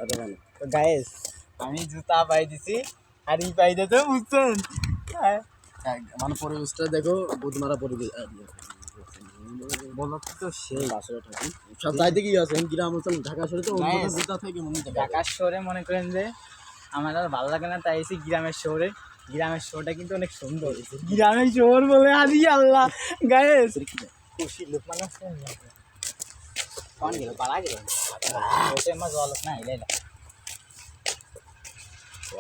তো গাইস আমি জুতা পাই দিছি আর ই পাই দিতে বুঝছেন মানে পরিবেশটা দেখো বুধমারা পরিবেশ বলো তো সেই আসলে থাকি সব যাইতে কি আছে গ্রাম অঞ্চল ঢাকা শহরে তো অন্য Guys, জুতা থেকে মনে হয় ঢাকার শহরে মনে করেন যে আমার আর ভালো লাগে না তাই এসে গ্রামের শহরে গ্রামের শহরটা কিন্তু অনেক সুন্দর গ্রামের শহর বলে আদি আল্লাহ গায়েস খুশি লোক মানুষ কোন গেল পালা গেল ওতে মা জল না এলাইলা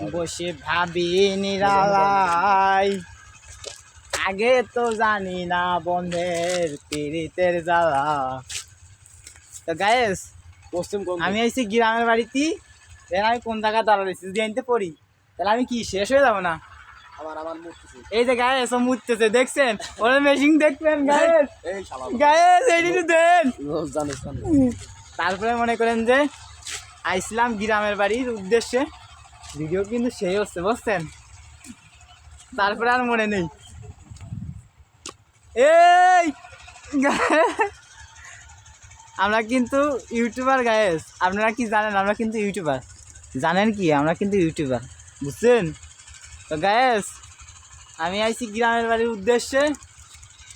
বসে ভাবি নিরালাই আগে তো জানি না বন্ধের পীড়িতের জ্বালা তো গায়েস পশ্চিম কোন আমি আইছি গ্রামের বাড়িতে দেখ আমি কোন জায়গায় দাঁড়াইছি যদি আনতে পড়ি তাহলে আমি কি শেষ হয়ে যাবো না আমার মুক্তি এই যে গায়ে এসব মুততেছে দেখছেন ওরা মেশিন দেখবেন গায়ে এই শালা গায়ে এইটি দেন জানিস তারপরে মনে করেন যে আইছিলাম গ্রামের বাড়ির উদ্দেশ্যে ভিডিও কিন্তু সেই হচ্ছে বুঝছেন তারপরে আর মনে নেই এই আমরা কিন্তু ইউটিউবার গায়েস আপনারা কি জানেন আমরা কিন্তু ইউটিউবার জানেন কি আমরা কিন্তু ইউটিউবার বুঝছেন তো গায়েস আমি আইছি গ্রামের বাড়ির উদ্দেশ্যে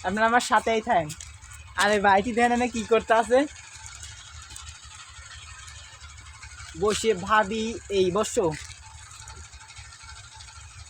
আপনারা আমার সাথেই থাকেন আরে ভাইটি দেখেন না কি করতে আছে বসে ভাবি এই বসো